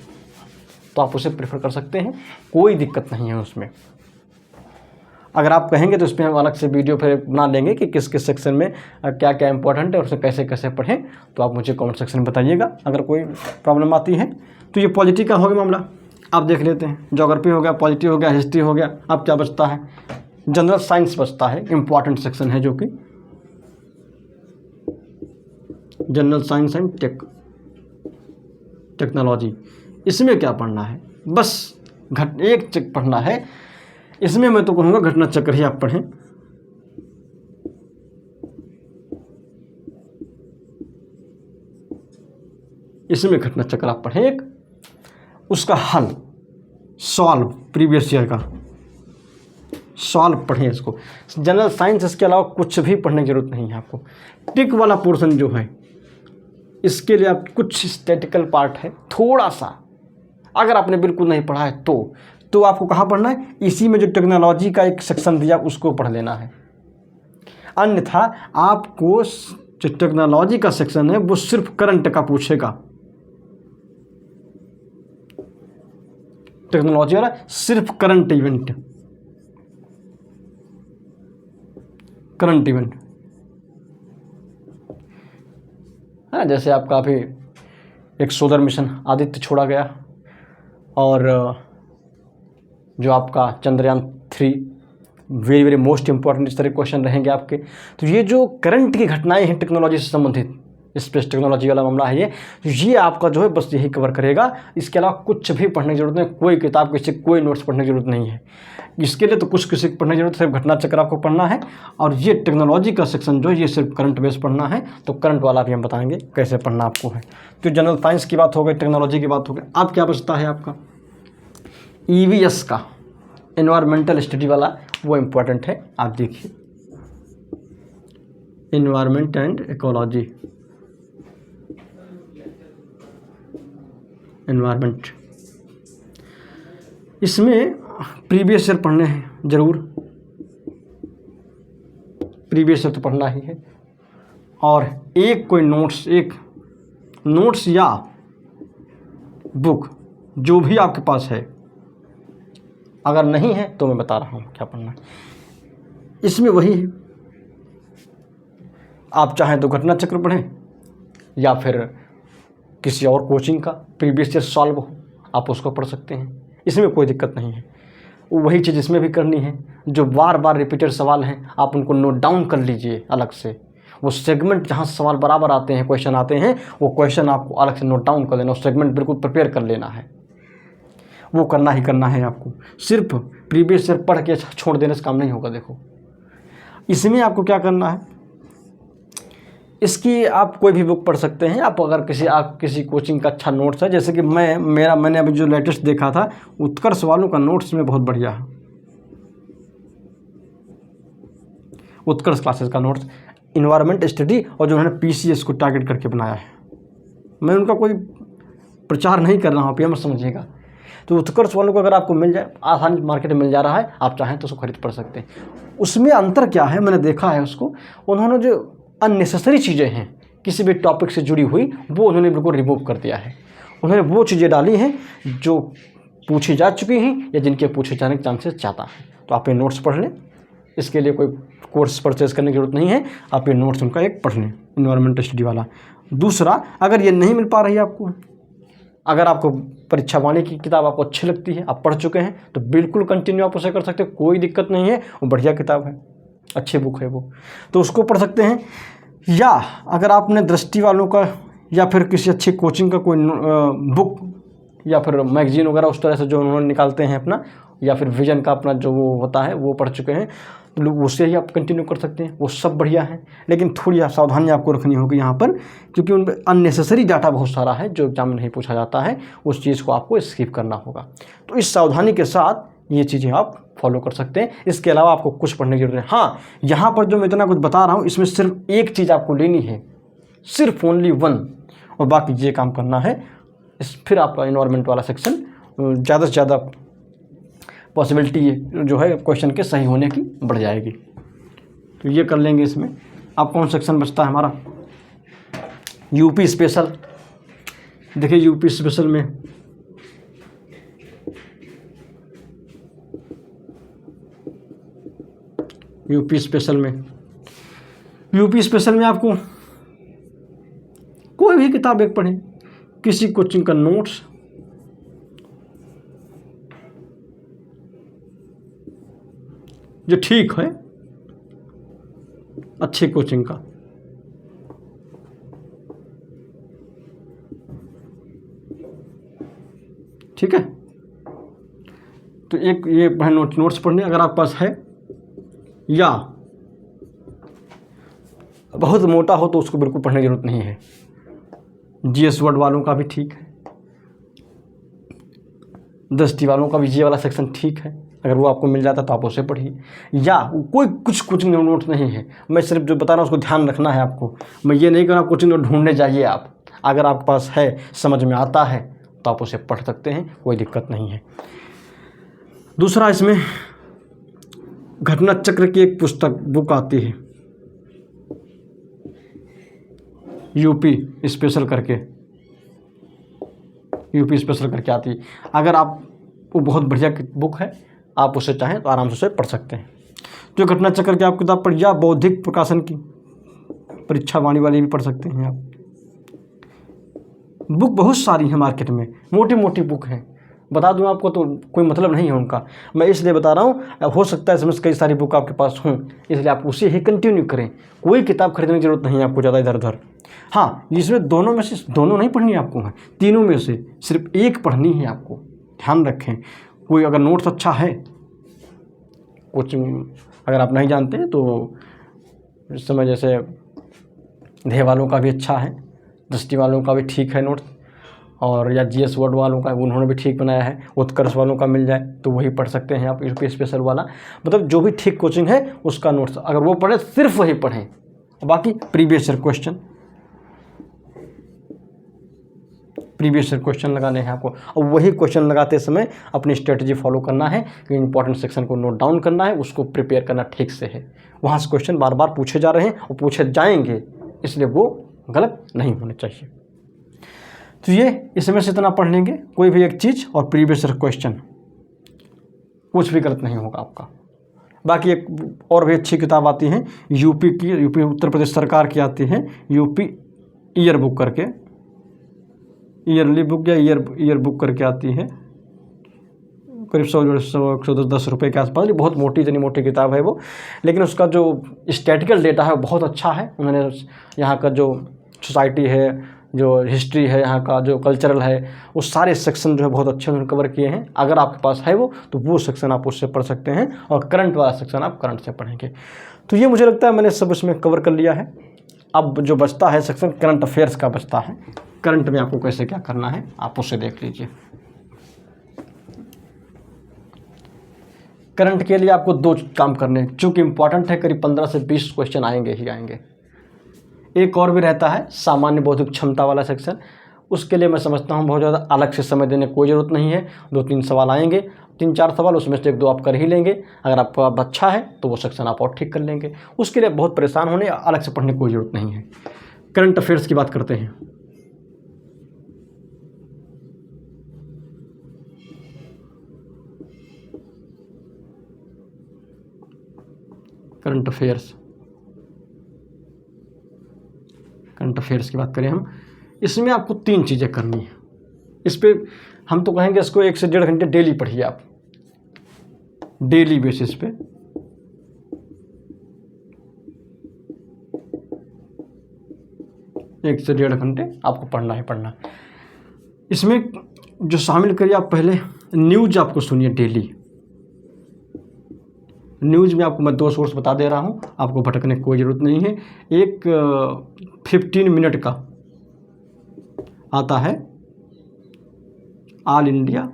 तो आप उसे प्रेफर कर सकते हैं, कोई दिक्कत नहीं है उसमें। अगर आप कहेंगे तो इस पर हम अलग से वीडियो फिर बना लेंगे कि किस किस सेक्शन में क्या क्या इंपॉर्टेंट है और उसे कैसे कैसे पढ़ें, तो आप मुझे कमेंट सेक्शन में बताइएगा अगर कोई प्रॉब्लम आती है। तो ये पॉलिटी का हो गया मामला, आप देख लेते हैं। ज्योग्राफी हो गया, पॉलिटी हो गया, हिस्ट्री हो गया, अब क्या बचता है, जनरल साइंस बचता है, इम्पॉर्टेंट सेक्शन है जो कि जनरल साइंस एंड टेक्नोलॉजी। इसमें क्या पढ़ना है, बस एक चेक पढ़ना है। इसमें मैं तो कहूँगा घटना चक्र ही आप पढ़ें। इसमें घटना चक्र आप पढ़ें, एक उसका हल, सॉल्व, प्रीवियस ईयर का सॉल्व पढ़ें इसको। जनरल साइंस इसके अलावा कुछ भी पढ़ने की जरूरत नहीं है आपको। टिक वाला पोर्शन जो है इसके लिए आप कुछ स्टैटिकल पार्ट है थोड़ा सा, अगर आपने बिल्कुल नहीं पढ़ा है तो आपको कहाँ पढ़ना है, इसी में जो टेक्नोलॉजी का एक सेक्शन दिया उसको पढ़ लेना है। अन्यथा आपको जो टेक्नोलॉजी का सेक्शन है वो सिर्फ करंट का पूछेगा, टेक्नोलॉजी वाला सिर्फ करंट इवेंट है। जैसे आपका अभी एक सोलर मिशन आदित्य छोड़ा गया और जो आपका Chandrayaan 3, very very most important इस तरह क्वेश्चन रहेंगे आपके। तो ये जो करंट की घटनाएं हैं टेक्नोलॉजी से संबंधित, स्पेस टेक्नोलॉजी वाला मामला है ये आपका जो है बस यही कवर करेगा। इसके अलावा कुछ भी पढ़ने की जरूरत नहीं, कोई किताब किसी कोई नोट्स पढ़ने की जरूरत नहीं है। इसके लिए तो कुछ किसी को पढ़ने की जरूरत, सिर्फ घटना चक्र आपको पढ़ना है, और ये टेक्नोलॉजी का सेक्शन जो है ये सिर्फ करंट बेस पढ़ना है। तो करंट वाला भी हम बताएंगे कैसे पढ़ना आपको है। तो जनरल साइंस की बात हो गई, टेक्नोलॉजी की बात हो गई। अब क्या बचता है आपका EVS का, एनवायरमेंटल स्टडी वाला, वो इम्पोर्टेंट है। आप देखिए एनवायरमेंट एंड इकोलॉजी, एनवायरमेंट, इसमें प्रीवियस ईयर पढ़ने हैं ज़रूर। प्रीवियस ईयर तो पढ़ना ही है। और एक कोई नोट्स या बुक जो भी आपके पास है, अगर नहीं है तो मैं बता रहा हूँ क्या पढ़ना है। इसमें वही है, आप चाहें तो घटना चक्र पढ़ें या फिर किसी और कोचिंग का प्रीवियस ईयर सॉल्व हो आप उसको पढ़ सकते हैं, इसमें कोई दिक्कत नहीं है। वही चीज़ इसमें भी करनी है, जो बार बार रिपीटेड सवाल हैं आप उनको नोट डाउन कर लीजिए अलग से। वो सेगमेंट जहाँ सवाल बराबर आते हैं, क्वेश्चन आते हैं, वो क्वेश्चन आपको अलग से नोट डाउन कर लेना, उस सेगमेंट बिल्कुल प्रिपेयर कर लेना है। वो करना ही करना है आपको, सिर्फ प्रीवियस ईयर पढ़ के छोड़ देने से काम नहीं होगा। देखो इसमें आपको क्या करना है, इसकी आप कोई भी बुक पढ़ सकते हैं। आप अगर किसी कोचिंग का अच्छा नोट्स है, जैसे कि मैंने अभी जो लेटेस्ट देखा था उत्कर्ष वालों का नोट्स में बहुत बढ़िया है, उत्कर्ष क्लासेस का नोट्स इन्वायरमेंट स्टडी, और जो उन्होंने पीसीएस को टारगेट करके बनाया है। मैं उनका कोई प्रचार नहीं कर रहा हूँ, आप मत समझिएगा। तो उत्कर्ष वालों को अगर आपको मिल जाए, आसानी मार्केट में मिल जा रहा है, आप चाहें तो उसको खरीद पढ़ सकते हैं। उसमें अंतर क्या है मैंने देखा है उसको, उन्होंने जो अननेसेसरी चीज़ें हैं किसी भी टॉपिक से जुड़ी हुई वो उन्होंने बिल्कुल रिमूव कर दिया है। उन्होंने वो चीज़ें डाली हैं जो पूछी जा चुकी हैं या जिनके पूछे जाने के चांसेस ज़्यादा हैं। तो आप ये नोट्स पढ़ लें, इसके लिए कोई कोर्स परचेज करने की जरूरत नहीं है, आप ये नोट्स उनका एक पढ़ लें, इन्वायरमेंट स्टडी वाला। दूसरा, अगर ये नहीं मिल पा रही है आपको, अगर आपको परीक्षा वाणी की किताब आपको अच्छी लगती है, आप पढ़ चुके हैं, तो बिल्कुल कंटिन्यू आप उसे कर सकते हैं, कोई दिक्कत नहीं है। वो बढ़िया किताब है, अच्छी बुक है वो, तो उसको पढ़ सकते हैं। या अगर आपने दृष्टि वालों का या फिर किसी अच्छी कोचिंग का कोई बुक या फिर मैगजीन वगैरह उस तरह से जो उन्होंने निकालते हैं अपना, या फिर विजन का अपना जो वो होता है वो पढ़ चुके हैं, तो उससे ही आप कंटिन्यू कर सकते हैं, वो सब बढ़िया है। लेकिन थोड़ी सावधानी आपको रखनी होगी यहाँ पर, क्योंकि उन पर अननेसेसरी डाटा बहुत सारा है जो एग्जाम में नहीं पूछा जाता है, उस चीज़ को आपको स्किप करना होगा। तो इस सावधानी के साथ ये चीज़ें आप फॉलो कर सकते हैं। इसके अलावा आपको कुछ पढ़ने की जरूरत है। हाँ, यहाँ पर जो मैं इतना कुछ बता रहा हूँ इसमें सिर्फ एक चीज़ आपको लेनी है, सिर्फ ओनली वन, और बाकी ये काम करना है। फिर आपका इन्वायरमेंट वाला सेक्शन ज़्यादा से ज़्यादा पॉसिबिलिटी जो है क्वेश्चन के सही होने की बढ़ जाएगी। तो ये कर लेंगे। इसमें अब कौन सेक्शन बचता है हमारा, यूपी स्पेशल। देखिए यूपी स्पेशल में यूपी स्पेशल में आपको कोई भी किताब एक पढ़ें, किसी कोचिंग का नोट्स, जो ठीक है अच्छी कोचिंग का, ठीक है। तो एक ये नोट्स पढ़ने अगर आपके पास है, या बहुत मोटा हो तो उसको बिल्कुल पढ़ने की जरूरत नहीं है। जीएस वर्ड वालों का भी ठीक है, दृष्टि वालों का भी ये वाला सेक्शन ठीक है, अगर वो आपको मिल जाता तो आप उसे पढ़िए। या कोई कुछ कोचिंग नोट्स नहीं है, मैं सिर्फ जो बता रहा हूँ उसको ध्यान रखना है आपको। मैं ये नहीं कर रहा कोचिंग नोट ढूंढने जाइए आप, अगर आपके पास है, समझ में आता है तो आप उसे पढ़ सकते हैं, कोई दिक्कत नहीं है। दूसरा, इसमें घटना चक्र की एक पुस्तक बुक आती है, यूपी स्पेशल करके आती है। अगर आप, वो बहुत बढ़िया बुक है, आप उसे चाहें तो आराम से उसे पढ़ सकते हैं। जो घटना चक्र की आप किताब पढ़, या बौद्धिक प्रकाशन की परीक्षा वाणी वाली भी पढ़ सकते हैं आप। बुक बहुत सारी है मार्केट में, मोटी मोटी बुक हैं, बता दूं आपको तो कोई मतलब नहीं है उनका, मैं इसलिए बता रहा हूँ। हो सकता है समझ कई सारी बुक आपके पास हों, इसलिए आप उसे ही कंटिन्यू करें, कोई किताब खरीदने की जरूरत नहीं है आपको ज़्यादा इधर उधर। हाँ, जिसमें दोनों में से दोनों नहीं पढ़नी है आपको, है तीनों में से सिर्फ एक पढ़नी है आपको, ध्यान रखें। कोई अगर नोट्स अच्छा है, कोचिंग अगर आप नहीं जानते हैं तो इस समय जैसे ध्येय वालों का भी अच्छा है, दृष्टि वालों का भी ठीक है नोट्स, और या जीएस वर्ड वालों का उन्होंने भी ठीक बनाया है। उत्कर्ष वालों का मिल जाए तो वही पढ़ सकते हैं आप, यूपी स्पेशल वाला, मतलब जो भी ठीक कोचिंग है उसका नोट्स अगर वो पढ़े, सिर्फ वही पढ़ें। बाकी previous year previous year question लगाने हैं आपको, और वही क्वेश्चन लगाते समय अपनी स्ट्रेटजी फॉलो करना है कि इंपॉर्टेंट सेक्शन को नोट डाउन करना है, उसको प्रिपेयर करना ठीक से है। वहाँ से क्वेश्चन बार बार पूछे जा रहे हैं और पूछे जाएंगे, इसलिए वो गलत नहीं होने चाहिए। तो ये इसमें से इतना पढ़ लेंगे, कोई भी एक चीज़ और प्रीवियस ईयर क्वेश्चन, कुछ भी गलत नहीं होगा आपका। बाकी एक और भी अच्छी किताब आती है यूपी की, यूपी उत्तर प्रदेश सरकार की आती है यूपी ईयर बुक करके, ईयरली बुक या ईयर बुक करके आती है, करीब 100-110 रुपये के आसपास। बहुत मोटी जनी मोटी किताब है वो, लेकिन उसका जो स्टैटिकल डेटा है बहुत अच्छा है। उन्होंने यहाँ का जो सोसाइटी है, जो हिस्ट्री है, यहाँ का जो कल्चरल है, वो सारे सेक्शन जो है बहुत अच्छे उन्होंने कवर किए हैं। अगर आपके पास है वो, तो वो सेक्शन आप उससे पढ़ सकते हैं, और करंट वाला सेक्शन आप करंट से पढ़ेंगे। तो ये मुझे लगता है मैंने सब उसमें कवर कर लिया है। अब जो बचता है सेक्शन करंट अफेयर्स का बचता है। करंट में आपको कैसे क्या करना है आप उससे देख लीजिए। करंट के लिए आपको 2 काम करने हैं, चूँकि इंपॉर्टेंट है, करीब 15 से 20 क्वेश्चन आएंगे ही आएंगे। एक और भी रहता है सामान्य बौद्धिक क्षमता वाला सेक्शन, उसके लिए मैं समझता हूँ बहुत ज़्यादा अलग से समय देने की कोई ज़रूरत नहीं है। 2-3 सवाल आएंगे, 3-4 सवाल, उसमें से 1-2 आप कर ही लेंगे। अगर आपका अच्छा है तो वो सेक्शन आप और ठीक कर लेंगे। उसके लिए बहुत परेशान होने या अलग से पढ़ने की कोई ज़रूरत नहीं है। करंट अफेयर्स की बात करते हैं। करंट अफेयर्स की बात करें हम, इसमें आपको 3 चीज़ें करनी है। इस पे हम तो कहेंगे इसको 1 से 1.5 घंटे डेली पढ़िए आप, डेली बेसिस पे। एक से 1.5 घंटे आपको पढ़ना ही पढ़ना। इसमें जो शामिल करिए आप, पहले न्यूज़ आपको सुनिए डेली। न्यूज़ में आपको मैं 2 सोर्स बता दे रहा हूँ, आपको भटकने की कोई ज़रूरत नहीं है। एक 15 मिनट का आता है ऑल इंडिया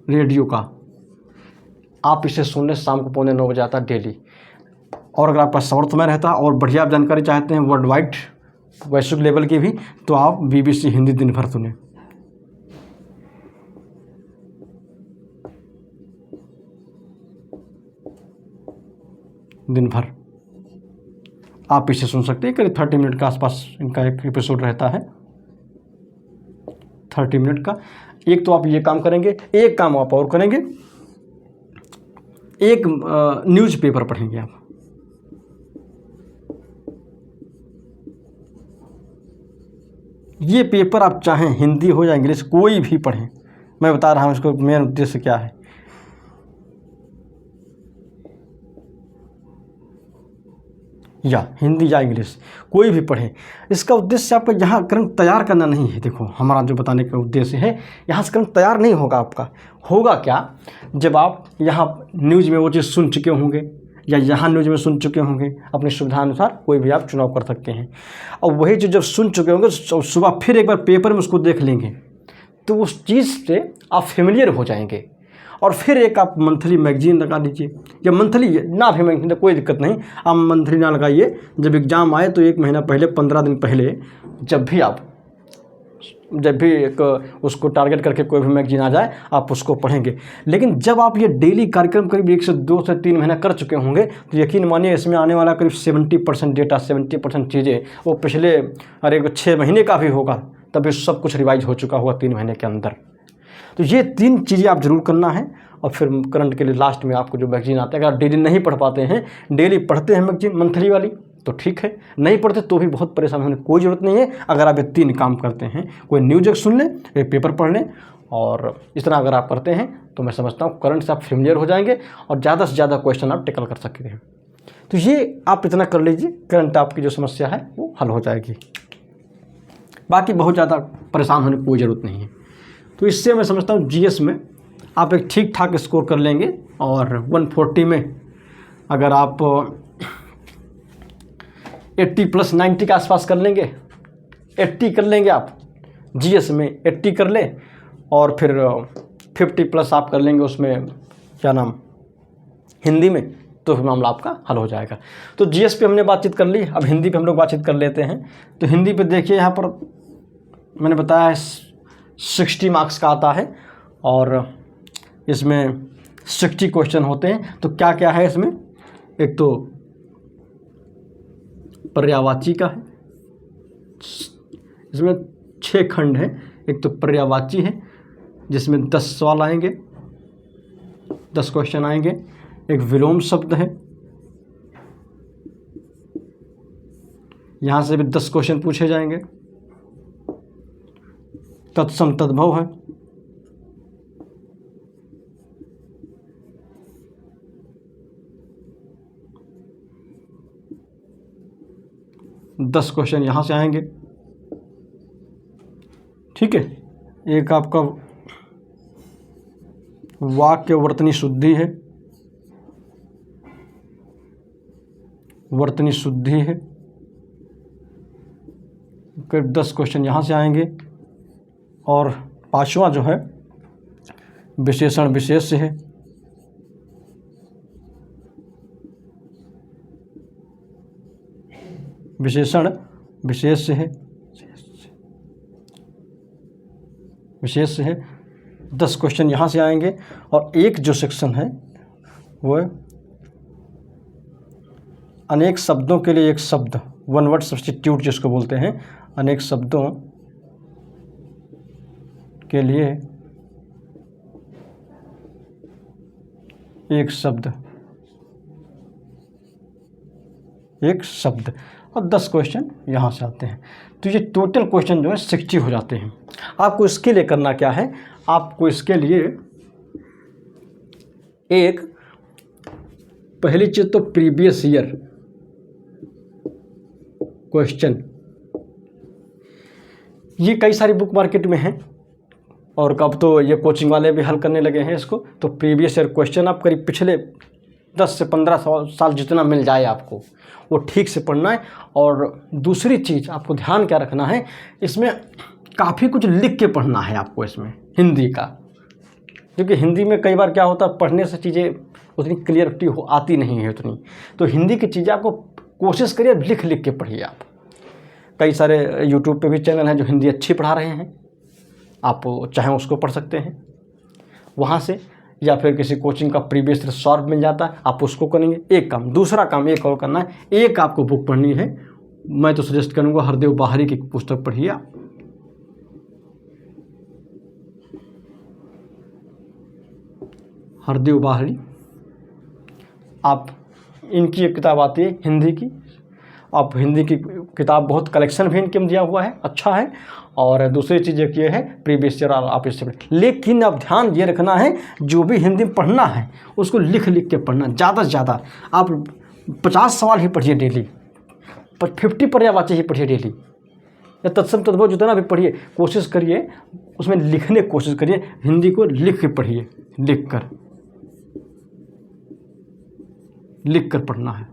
रेडियो का, आप इसे सुन लें, शाम को 8:45 बजे आता है डेली। और अगर आपका समर्थ में रहता है और बढ़िया आप जानकारी चाहते हैं वर्ल्ड वाइड वैश्विक लेवल की भी, तो आप BBC हिंदी दिन भर सुने। दिन भर आप इसे सुन सकते हैं, करीब 30 मिनट के आसपास इनका एक एपिसोड रहता है, 30 मिनट का। एक तो आप ये काम करेंगे, एक काम आप और करेंगे, एक न्यूज़पेपर पढ़ेंगे आप। ये पेपर आप चाहें हिंदी हो या इंग्लिश, कोई भी पढ़ें, मैं बता रहा हूँ इसको मेन उद्देश्य क्या है। या हिंदी या इंग्लिश कोई भी पढ़ें, इसका उद्देश्य आपका यहाँ करंट तैयार करना नहीं है। देखो हमारा जो बताने का उद्देश्य है, यहाँ से करंट तैयार नहीं होगा आपका। होगा क्या, जब आप यहाँ न्यूज़ में वो चीज़ सुन चुके होंगे या यहाँ न्यूज़ में सुन चुके होंगे, अपनी सुविधा अनुसार कोई भी आप चुनाव कर सकते हैं। और वही चीज़ जब सुन चुके होंगे, सुबह फिर एक बार पेपर में उसको देख लेंगे, तो उस चीज़ से आप फेमिलियर हो जाएंगे। और फिर एक आप मंथली मैगजीन लगा लीजिए, या मंथली ना भी मैगजीन, कोई दिक्कत नहीं, आप मंथली ना लगाइए। जब एग्ज़ाम आए तो 1 महीना पहले, 15 दिन पहले, जब भी एक उसको टारगेट करके कोई भी मैगजीन आ जाए, आप उसको पढ़ेंगे। लेकिन जब आप ये डेली कार्यक्रम करीब 1 से 2 से 3 महीना कर चुके होंगे, तो यकीन मानिए इसमें आने वाला करीब 70% डेटा, 70% चीज़ें वो पिछले 6 महीने का भी होगा, तभी सब कुछ रिवाइज हो चुका होगा 3 महीने के अंदर। तो ये 3 चीज़ें आप ज़रूर करना है। और फिर करंट के लिए लास्ट में आपको जो मैगजीन आता है, अगर आप डेली नहीं पढ़ पाते हैं, डेली पढ़ते हैं मैगजीन मंथली वाली, तो ठीक है, नहीं पढ़ते तो भी बहुत परेशान होने की कोई ज़रूरत नहीं है। अगर आप ये 3 काम करते हैं, कोई न्यूज़ सुन लें, एक पेपर पढ़ लें, और इस तरह अगर आप करते हैं, तो मैं समझता हूँ करंट से आप फेमिलियर हो जाएंगे और ज़्यादा से ज़्यादा क्वेश्चन आप टेकल कर सकते हैं। तो ये आप इतना कर लीजिए, करंट आपकी जो समस्या है वो हल हो जाएगी। बाकी बहुत ज़्यादा परेशान होने की कोई ज़रूरत नहीं है। तो इससे मैं समझता हूँ GS में आप एक ठीक ठाक स्कोर कर लेंगे। और 140 में अगर आप 80 + 90 के आसपास कर लेंगे, 80 कर लेंगे आप GS में, 80 कर लें, और फिर 50+ आप कर लेंगे उसमें क्या नाम हिंदी में, तो फिर मामला आपका हल हो जाएगा। तो GS पे हमने बातचीत कर ली, अब हिंदी पे हम लोग बातचीत कर लेते हैं। तो हिंदी पे देखिए, यहाँ पर मैंने बताया है 60 मार्क्स का आता है और इसमें 60 क्वेश्चन होते हैं। तो क्या क्या है इसमें, एक तो पर्यायवाची का है, इसमें 6 खंड है। एक तो पर्यायवाची है जिसमें 10 सवाल आएंगे, 10 क्वेश्चन आएंगे। एक विलोम शब्द है, यहाँ से भी 10 क्वेश्चन पूछे जाएंगे। तत्सम तद्भव है, दस क्वेश्चन यहाँ से आएंगे। ठीक है। एक आपका वाक्य वर्तनी शुद्धि है, वर्तनी शुद्धि है, करीब 10 क्वेश्चन यहाँ से आएंगे। और 5वां जो है विशेषण विशेष्य है, विशेषण विशेष्य है, विशेष्य है। 10 क्वेश्चन यहाँ से आएंगे। और एक जो सेक्शन है वो है अनेक शब्दों के लिए एक शब्द, वन वर्ड सब्स्टिट्यूट जिसको बोलते हैं। अनेक शब्दों के लिए एक शब्द, एक शब्द। और 10 क्वेश्चन यहाँ से आते हैं। तो ये टोटल क्वेश्चन जो है 60 हो जाते हैं। आपको इसके लिए करना क्या है, आपको इसके लिए एक पहली चीज़ तो प्रीवियस ईयर क्वेश्चन, ये कई सारी बुक मार्केट में हैं और कब तो ये कोचिंग वाले भी हल करने लगे हैं इसको। तो प्रीवियस ईयर क्वेश्चन आप करीब पिछले 10 से 15 साल जितना मिल जाए आपको वो ठीक से पढ़ना है। और दूसरी चीज़ आपको ध्यान क्या रखना है, इसमें काफ़ी कुछ लिख के पढ़ना है आपको इसमें हिंदी का, क्योंकि हिंदी में कई बार क्या होता है पढ़ने से चीज़ें उतनी क्लियरिटी आती नहीं है उतनी। तो हिंदी की चीज़ें आपको कोशिश करिए लिख लिख के पढ़िए आप। कई सारे यूट्यूब पे भी चैनल हैं जो हिंदी अच्छी पढ़ा रहे हैं, आप चाहें उसको पढ़ सकते हैं वहाँ से, या फिर किसी कोचिंग का प्रीवियस सॉल्व मिल जाता है आप उसको करेंगे। एक काम। दूसरा काम एक और करना है, एक आपको बुक पढ़नी है। मैं तो सजेस्ट करूँगा हरदेव बाहरी की पुस्तक पढ़िए आप। हरदेव बाहरी, आप इनकी एक किताब आती है हिंदी की, आप हिंदी की किताब बहुत कलेक्शन भी इनके में दिया हुआ है, अच्छा है। और दूसरी चीज़ एक ये है प्रीवियस ईयर आप इससे, लेकिन अब ध्यान ये रखना है जो भी हिंदी में पढ़ना है उसको लिख लिख के पढ़ना। ज़्यादा से ज़्यादा आप 50 सवाल ही पढ़िए डेली, 50 पर्यायवाची ही पढ़िए डेली, या तत्सम तद्भव जितना भी पढ़िए कोशिश करिए उसमें लिखने की कोशिश करिए। हिंदी को लिख के पढ़िए, लिख कर पढ़ना है,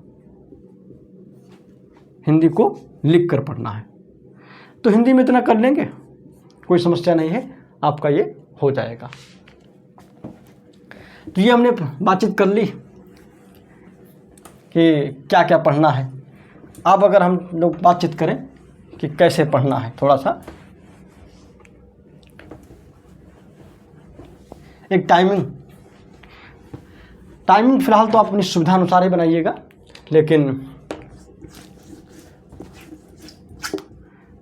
हिंदी को लिख कर पढ़ना है। तो हिंदी में इतना कर लेंगे, कोई समस्या नहीं है, आपका ये हो जाएगा। तो ये हमने बातचीत कर ली कि क्या क्या पढ़ना है। अब अगर हम लोग बातचीत करें कि कैसे पढ़ना है, थोड़ा सा एक टाइमिंग फ़िलहाल तो आप अपनी सुविधा अनुसार ही बनाइएगा, लेकिन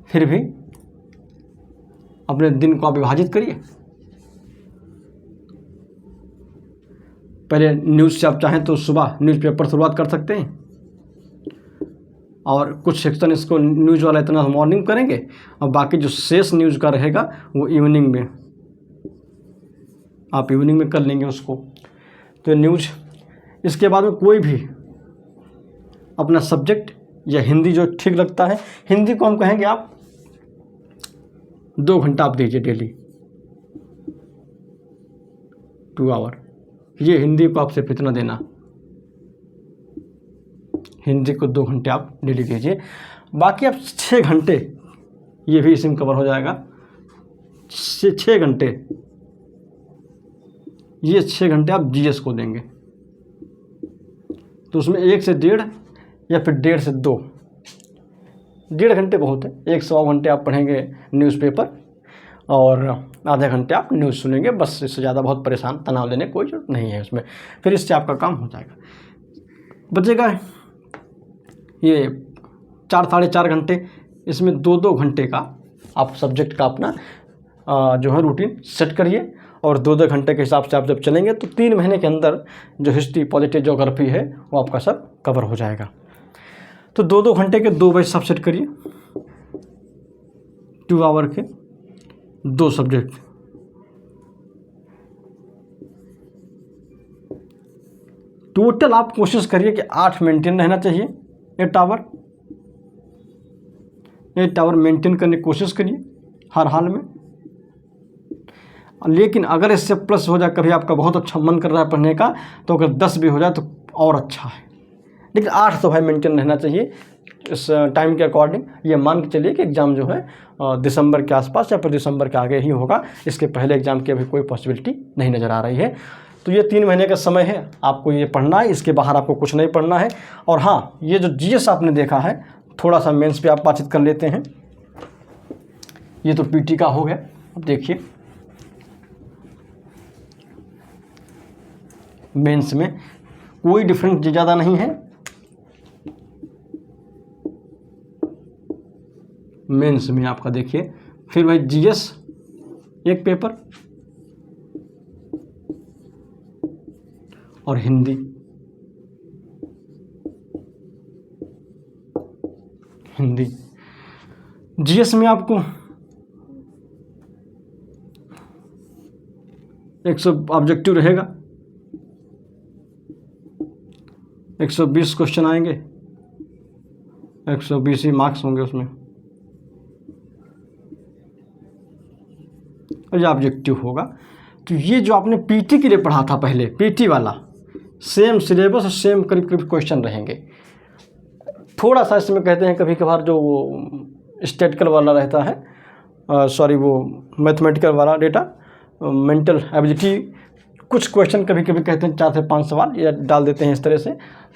फिर भी अपने दिन को आप विभाजित करिए। पहले न्यूज़ से आप चाहें तो सुबह न्यूज़पेपर शुरुआत कर सकते हैं, और कुछ सेक्शन इसको न्यूज़ वाला इतना मॉर्निंग करेंगे, और बाकी जो शेष न्यूज़ का रहेगा वो इवनिंग में, आप इवनिंग में कर लेंगे उसको। तो न्यूज़, इसके बाद में कोई भी अपना सब्जेक्ट या हिंदी जो ठीक लगता है, हिंदी को हम कहेंगे आप 2 घंटा आप दीजिए डेली, 2 आवर, ये हिंदी को आप सिर्फ इतना देना, हिंदी को 2 घंटे आप डेली दीजिए। बाकी आप 6 घंटे, ये भी इसी में कवर हो जाएगा, 6 घंटे, ये 6 घंटे आप जीएस को देंगे। तो उसमें 1 से 1.5 या फिर 1.5 से 2 1.5 घंटे बहुत है, 1 सवा घंटे आप पढ़ेंगे न्यूज़पेपर और आधे घंटे आप न्यूज़ सुनेंगे, बस। इससे ज़्यादा बहुत परेशान तनाव लेने कोई जरूरत नहीं है उसमें, फिर इससे आपका काम हो जाएगा। बचेगा ये 4 साढ़े 4 घंटे, इसमें 2-2 घंटे का आप सब्जेक्ट का अपना जो है रूटीन सेट करिए और 2-2 घंटे के हिसाब से आप जब चलेंगे तो 3 महीने के अंदर जो हिस्ट्री, पॉलिटी, ज्योग्राफी है वो आपका सब कवर हो जाएगा। तो 2-2 घंटे के 2 बैच सब सेट करिए, 2 आवर के 2 सब्जेक्ट। टोटल आप कोशिश करिए कि 8 मेंटेन रहना चाहिए, 8 आवर मेंटेन करने की कोशिश करिए हर हाल में। लेकिन अगर इससे प्लस हो जाए, कभी आपका बहुत अच्छा मन कर रहा है पढ़ने का, तो अगर 10 भी हो जाए तो और अच्छा है, लेकिन 8 तो भाई मेंटेन रहना चाहिए इस टाइम के अकॉर्डिंग। ये मान के चलिए कि एग्ज़ाम जो है दिसंबर के आसपास या फिर दिसंबर के आगे ही होगा, इसके पहले एग्ज़ाम की अभी कोई पॉसिबिलिटी नहीं नज़र आ रही है। तो ये 3 महीने का समय है, आपको ये पढ़ना है, इसके बाहर आपको कुछ नहीं पढ़ना है। और हाँ, ये जो जीएस आपने देखा है, थोड़ा सा मेंस पे आप बातचीत कर लेते हैं। ये तो पीटी का हो गया। अब देखिए मेंस में कोई डिफरेंस ज़्यादा नहीं है। मेंस में आपका देखिए, फिर भाई जीएस एक पेपर और हिंदी। जीएस में आपको 100 ऑब्जेक्टिव रहेगा, 120 क्वेश्चन आएंगे, 120 ही मार्क्स होंगे उसमें, और ये ऑब्जेक्टिव होगा। तो ये जो आपने पीटी के लिए पढ़ा था पहले, पीटी वाला सेम सिलेबस और सेम करीब करीब क्वेश्चन रहेंगे। थोड़ा सा इसमें कहते हैं कभी कभार जो स्टैटिकल वाला रहता है, वो मैथमेटिकल वाला डेटा, मेंटल एबिलिटी, कुछ क्वेश्चन कभी कभी कहते हैं 4 से 5 सवाल या डाल देते हैं इस तरह से,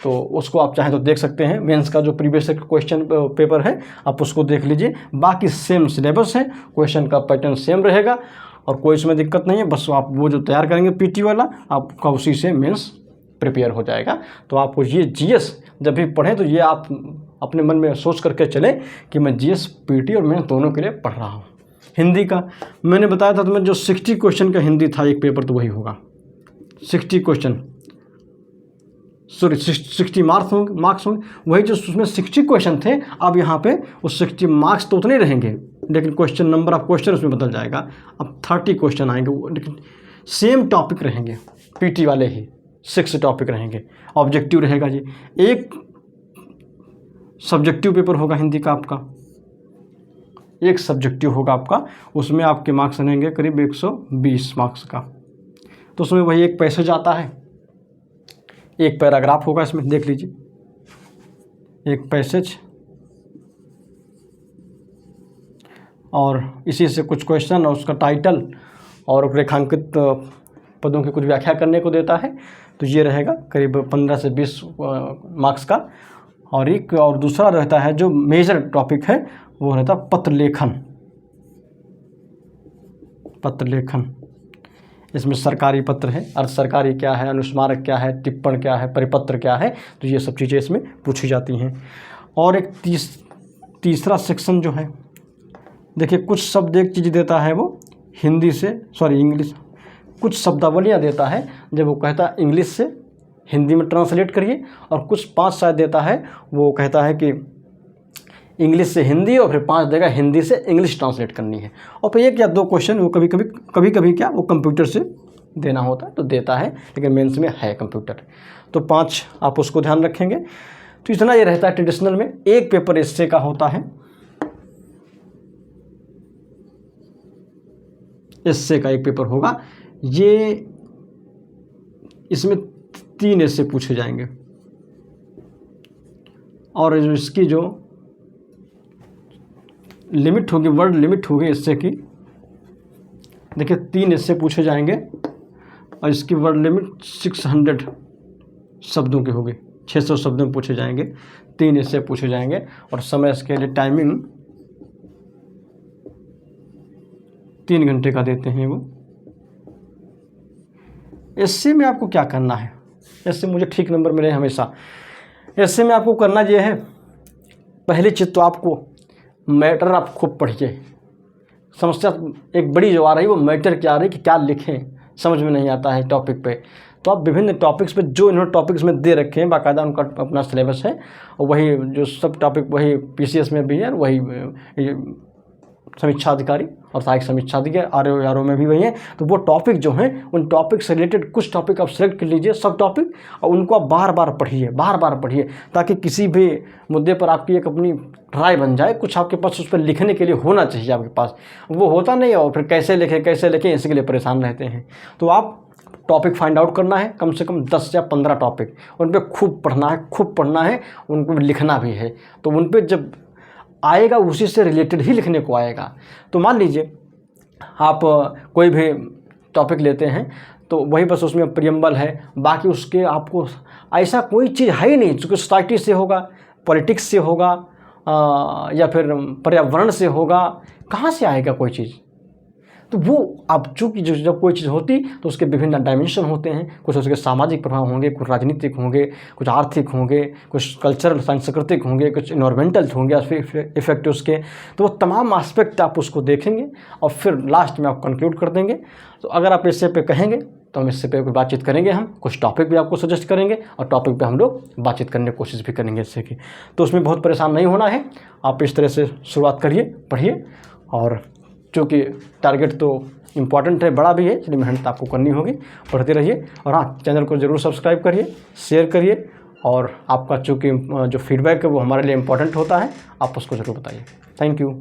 तो उसको आप चाहें तो देख सकते हैं। मेंस का जो प्रीवियस क्वेश्चन पेपर है आप उसको देख लीजिए। बाकी सेम सिलेबस है, क्वेश्चन का पैटर्न सेम रहेगा और कोई इसमें दिक्कत नहीं है। बस आप वो जो तैयार करेंगे पीटी वाला, आपका उसी से मेंस प्रिपेयर हो जाएगा। तो आपको ये जीएस जब भी पढ़ें तो ये आप अपने मन में सोच करके चलें कि मैं जीएस, पीटी और मेंस दोनों के लिए पढ़ रहा हूँ। हिंदी का मैंने बताया था तुम्हें, जो 60 क्वेश्चन का हिंदी था एक पेपर, तो वही होगा 60 क्वेश्चन, सॉरी 60 मार्क्स होंगे। वही जो उसमें 60 क्वेश्चन थे, अब यहाँ पे वो 60 मार्क्स तो उतने रहेंगे, लेकिन क्वेश्चन नंबर ऑफ क्वेश्चन उसमें बदल जाएगा। अब 30 क्वेश्चन आएंगे, लेकिन सेम टॉपिक रहेंगे, पीटी वाले ही 6 टॉपिक रहेंगे। ऑब्जेक्टिव रहेगा जी, एक सब्जेक्टिव पेपर होगा हिंदी का आपका, एक सब्जेक्टिव होगा आपका, उसमें आपके मार्क्स रहेंगे करीब 120 मार्क्स का। तो उसमें वही एक पैसेज आता है, एक पैराग्राफ होगा इसमें, देख लीजिए, एक पैसेज और इसी से कुछ क्वेश्चन और उसका टाइटल और रेखांकित पदों की कुछ व्याख्या करने को देता है। तो ये रहेगा करीब 15 से 20 मार्क्स का। और एक और दूसरा रहता है जो मेजर टॉपिक है, वो रहता है पत्र लेखन। इसमें सरकारी पत्र है, अर्ध सरकारी क्या है, अनुस्मारक क्या है, टिप्पण क्या है, परिपत्र क्या है, तो ये सब चीज़ें इसमें पूछी जाती हैं। और एक तीसरा सेक्शन जो है, देखिए कुछ शब्द एक चीज़ देता है वो इंग्लिश, कुछ शब्दावलियाँ देता है, जब वो कहता है इंग्लिश से हिंदी में ट्रांसलेट करिए, और कुछ 5 शायद देता है, वो कहता है कि इंग्लिश से हिंदी, और फिर 5 देगा हिंदी से इंग्लिश ट्रांसलेट करनी है। और फिर 1 या 2 क्वेश्चन वो कभी क्या वो कंप्यूटर से देना होता है, तो देता है, लेकिन मेंस में है कंप्यूटर। तो 5 आप उसको ध्यान रखेंगे। तो इतना ये रहता है ट्रेडिशनल में। एक पेपर एस्से का होता है, एस्से का एक पेपर होगा, ये इसमें 3 एस्से पूछे जाएंगे, और इसकी जो लिमिट होगी, वर्ड लिमिट होगी एस्से की, देखिए 3 एस्से पूछे जाएंगे और इसकी वर्ड लिमिट 600 शब्दों की होगी, 600 शब्दों में पूछे जाएंगे। 3 इससे पूछे जाएंगे। और समय इसके लिए टाइमिंग 3 घंटे का देते हैं वो। एससी में आपको क्या करना है, एससी मुझे ठीक नंबर मिले हमेशा। एससी में आपको करना ये है, पहली चीज़ तो आपको मैटर आप खूब पढ़िए। समस्या एक बड़ी जो आ रही है वो मैटर क्या आ रही है कि क्या लिखें, समझ में नहीं आता है टॉपिक पे। तो आप विभिन्न टॉपिक्स पे जो इन्होंने टॉपिक्स में दे रखे हैं, बाकायदा उनका अपना सिलेबस है, और वही जो सब टॉपिक वही पीसीएस में भी है, वही समीक्षा अधिकारी और सहायक समीक्षा अधिकारी आरओ में भी वही है। तो वो टॉपिक जो हैं उन टॉपिक से रिलेटेड कुछ टॉपिक आप सेलेक्ट कर लीजिए, सब टॉपिक, और उनको आप बार बार पढ़िए, ताकि किसी भी मुद्दे पर आपकी एक अपनी राय बन जाए, कुछ आपके पास उस पर लिखने के लिए होना चाहिए आपके पास। वो होता नहीं है, और फिर कैसे लिखें इसी के लिए परेशान रहते हैं। तो आप टॉपिक फाइंड आउट करना है, कम से कम 10 या 15 टॉपिक, उन पर खूब पढ़ना है, उनको लिखना भी है। तो उन पर जब आएगा उसी से रिलेटेड ही लिखने को आएगा। तो मान लीजिए आप कोई भी टॉपिक लेते हैं तो वही बस उसमें प्रियम्बल है, बाकी उसके आपको ऐसा कोई चीज़ है ही नहीं जो सोसाइटी से होगा, पॉलिटिक्स से होगा, या फिर पर्यावरण से होगा, कहाँ से आएगा कोई चीज़। तो वो अब चूँकि जब कोई चीज़ होती तो उसके विभिन्न डायमेंशन होते हैं, कुछ उसके सामाजिक प्रभाव होंगे, कुछ राजनीतिक होंगे, कुछ आर्थिक होंगे, कुछ कल्चरल सांस्कृतिक होंगे, कुछ इन्वायरमेंटल होंगे इफेक्ट उसके। तो वो तमाम एस्पेक्ट आप उसको देखेंगे और फिर लास्ट में आप कंक्लूड कर देंगे। तो अगर आप इससे पे कहेंगे तो हम इससे पे बातचीत करेंगे, हम कुछ टॉपिक भी आपको सजेस्ट करेंगे और टॉपिक पे हम लोग बातचीत करने की कोशिश भी करेंगे इससे की। तो उसमें बहुत परेशान नहीं होना है, आप इस तरह से शुरुआत करिए, पढ़िए। और चूँकि टारगेट तो इम्पॉर्टेंट है, बड़ा भी है, इसलिए मेहनत आपको करनी होगी, पढ़ते रहिए। और हाँ, चैनल को ज़रूर सब्सक्राइब करिए, शेयर करिए, और आपका चूँकि जो फीडबैक है वो हमारे लिए इम्पॉर्टेंट होता है, आप उसको ज़रूर बताइए। Thank you.